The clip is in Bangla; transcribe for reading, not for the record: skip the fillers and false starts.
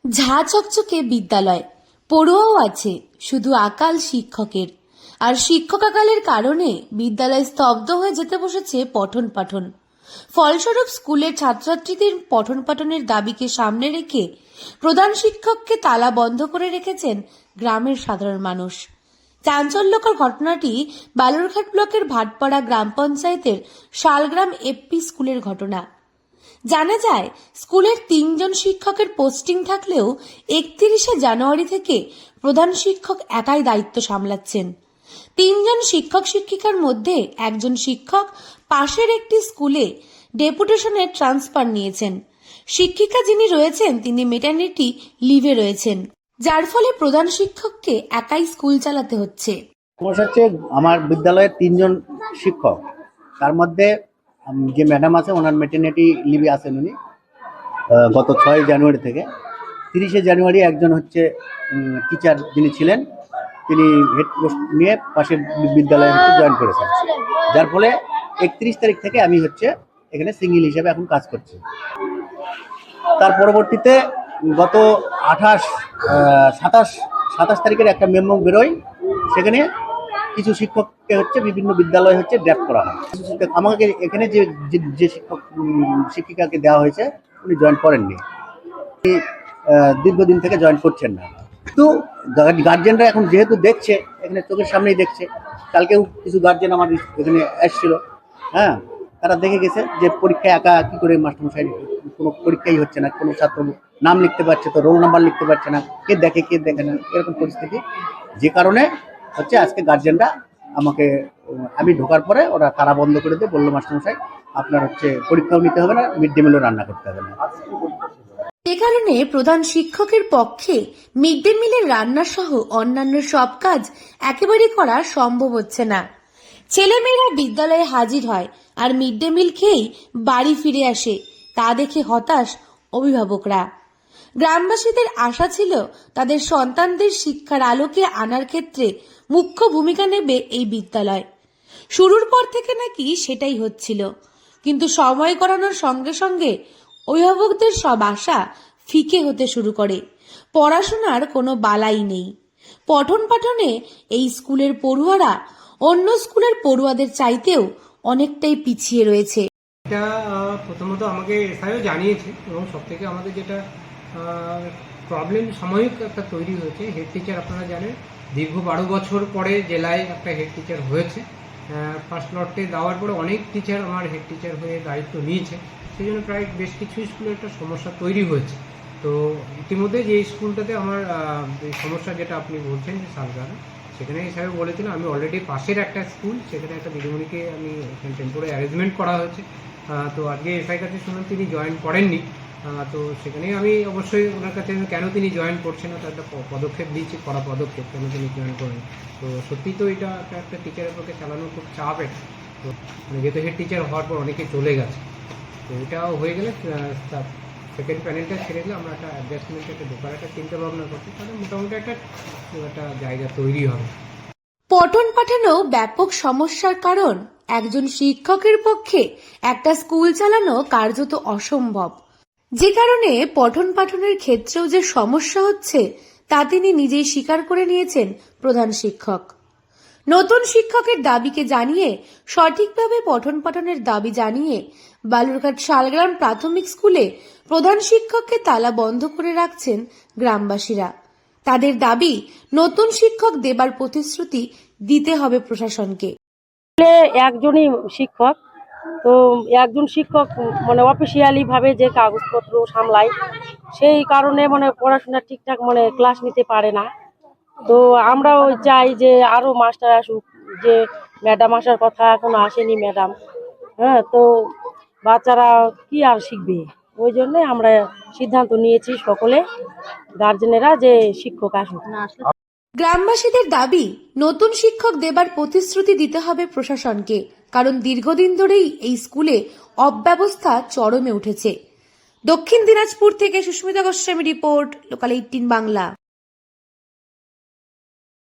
ঝা চকচকে বিদ্যালয়, পড়ুয়াও আছে, শুধু আকাল শিক্ষকের। আর শিক্ষকাকালের কারণে বিদ্যালয় স্তব্ধ হয়ে যেতে বসেছে পঠন পাঠন। ফলস্বরূপ স্কুলের ছাত্রছাত্রীদের পঠন পাঠনের দাবিকে সামনে রেখে প্রধান শিক্ষককে তালা বন্ধ করে রেখেছেন গ্রামের সাধারণ মানুষ। চাঞ্চল্যকর ঘটনাটি বালুরঘাট ব্লকের ভাটপাড়া গ্রাম পঞ্চায়েতের শালগ্রাম এপি স্কুলের ঘটনা। জানা যায়, স্কুলের 3 জন শিক্ষকের পোস্টিং থাকলেও 31শে জানুয়ারি থেকে প্রধান শিক্ষক একাই দায়িত্ব সামলাচ্ছেন। 3 জন শিক্ষক শিক্ষিকার মধ্যে একজন শিক্ষক পাশের একটি স্কুলে ডেপুটেশনে ট্রান্সফার নিয়েছেন। শিক্ষিকা যিনি রয়েছেন তিনি মেটার্নিটি লিভে রয়েছেন, যার ফলে প্রধান শিক্ষককে একাই স্কুল চালাতে হচ্ছে। সমস্যা হচ্ছে আমার বিদ্যালয়ের 3 জন শিক্ষক, তার মধ্যে যে ম্যাডাম আছে ওনার মেটার্নিটি লিভে আছেন উনি গত 6 জানুয়ারি থেকে। 30শে জানুয়ারি একজন হচ্ছে টিচার যিনি ছিলেন তিনি হেড পোস্ট নিয়ে পাশের বিদ্যালয়ে জয়েন করেছেন, যার ফলে 31 তারিখ থেকে আমি হচ্ছে এখানে সিঙ্গেল হিসেবে এখন কাজ করছি। তার পরবর্তীতে গত 27 তারিখের একটা মেমো বেরোয়, সেখানে কিছু শিক্ষককে হচ্ছে বিভিন্ন বিদ্যালয়ে হচ্ছে ড্রাফট করা হয়। আমাকে এখানে যে শিক্ষক শিক্ষিকাকে দেওয়া হয়েছে উনি জয়েন করেননি, দীর্ঘদিন থেকে জয়েন করছেন না। কিন্তু গার্জেনরা এখন যেহেতু দেখছে, এখানে চোখের সামনেই দেখছে, কালকেও কিছু গার্জেন আমার এখানে এসেছিল, হ্যাঁ, তারা দেখে গেছে যে পরীক্ষায় একা কী করে মাস্টারমশাই কোনো পরীক্ষাই হচ্ছে না, কোনো ছাত্র নাম লিখতে পারছে তো রোল নাম্বার লিখতে পারছে না, কে দেখে না, এরকম পরিস্থিতি। যে কারণে হচ্ছে আজকে গার্জেনরা আমাকে, আমি ঢোকার পরে ওরা তারা বন্ধ করে দিয়ে বললো, মাস্টারমশাই আপনার হচ্ছে পরীক্ষাও নিতে হবে না, মিড ডে মিলও রান্না করতে হবে না। এ কারণে প্রধান শিক্ষকের পক্ষে মিড ডে মিলের রান্না সহ অন্যান্য সব কাজ একেবারে করা সম্ভব হচ্ছে না। ছেলেমেয়েরা বিদ্যালয়ে হাজির হয় আর মিড ডে মিল খেয়েই বাড়ি ফিরে আসে, তা দেখে হতাশ অভিভাবকরা। গ্রামবাসীদের আশা ছিল তাদের সন্তানদের শিক্ষার আলোকে আনার ক্ষেত্রে মুখ্য ভূমিকা নেবে এই বিদ্যালয়। শুরুর পর থেকে নাকি সেটাই হচ্ছিল, কিন্তু সময় গড়ানোর সঙ্গে সঙ্গে অভিভাবকদের সব আশা ফিকে হতে শুরু করে। পড়াশোনার কোনো বালাই নেই। পঠন পাঠনে এই স্কুলের পড়ুয়ারা অন্য স্কুলের পড়ুয়াদের চাইতেও অনেকটাই পিছিয়ে রয়েছে। এটা প্রথমত আমাকে এসআইও জানিয়েছে, এবং সব থেকে আমাদের যেটা প্রবলেম সাময়িক একটা তৈরি হয়েছে, হেড টিচার আপনারা জানেন দীর্ঘ 12 বছর পরে জেলায় একটা হেড টিচার হয়েছে। ফার্স্ট লটে দেওয়ার পরে অনেক টিচার আমার হেড টিচার হয়ে দায়িত্ব নিয়েছে, সেই জন্য প্রায় বেশ কিছু স্কুলে একটা সমস্যা তৈরি হয়েছে। তো ইতিমধ্যে যে স্কুলটাতে আমার সমস্যা যেটা আপনি বলছেন যে শালগ্রামে, সেখানে হিসাবে বলেছিলাম আমি অলরেডি পাশের একটা স্কুল, সেখানে একটা দিদিমণিকে আমি এখানে টেম্পোরারি অ্যারেঞ্জমেন্ট করা হয়েছে। তো আজকে এসআই কাছে শুনলাম তিনি জয়েন করেননি। তো সেখানেই আমি অবশ্যই ওনার কাছে কেন তিনি জয়েন করছেন না তার একটা পদক্ষেপ দিয়েছি, কড়া পদক্ষেপ, কেন তিনি জয়েন করেন। তো সত্যি তো এটা একটা টিচারের পক্ষে চালানো খুব চাপের। তো যেহেতু হেড টিচার হওয়ার পর অনেকে চলে গেছে, তো এটাও হয়ে গেলে সেকেন্ড প্যানেলটা ছেড়ে গেলে আমরা একটা অ্যাডজাস্টমেন্ট, একটা ঢোকার একটা চিন্তা ভাবনা করছি, তাহলে মোটামুটি একটা জায়গা তৈরি হবে। পঠন পাঠনেও ব্যাপক সমস্যার কারণ একজন শিক্ষকের পক্ষে একটা স্কুল চালানো কার্যত অসম্ভব। যে কারণে পঠন পাঠনের ক্ষেত্রেও যে সমস্যা হচ্ছে তা তিনি নিজেই স্বীকার করে নিয়েছেন প্রধান শিক্ষক। নতুন শিক্ষকের দাবিকে জানিয়ে, সঠিকভাবে পঠন পাঠনের দাবি জানিয়ে বালুরঘাট শালগ্রাম প্রাথমিক স্কুলে প্রধান শিক্ষককে তালা বন্ধ করে রাখছেন গ্রামবাসীরা। তাদের দাবি, নতুন শিক্ষক দেবার প্রতিশ্রুতি দিতে হবে প্রশাসনকে। একজনই শিক্ষক, তো একজন শিক্ষক মানে অফিসিয়ালি ভাবে যে কাগজপত্র সামলায়, সেই কারণে মানে পড়াশোনা ঠিকঠাক মানে ক্লাস নিতে পারে না। তো আমরাও চাই যে আরো মাস্টার আসুক, যে ম্যাডাম আসার কথা এখনো আসেনি ম্যাডাম, হ্যাঁ, তো বাচ্চারা কি আর শিখবে, ওই জন্য আমরা সিদ্ধান্ত নিয়েছি সকলে গার্জেনেরা যে শিক্ষক আসুক। গ্রামবাসীদের দাবি, নতুন শিক্ষক দেবার প্রতিশ্রুতি দিতে হবে প্রশাসনকে, কারণ দীর্ঘদিন ধরেই এই স্কুলে অব্যবস্থা চরমে উঠেছে। দক্ষিণ দিনাজপুর থেকে সুস্মিতা গোস্বামী রিপোর্ট, লোকাল 18 বাংলা।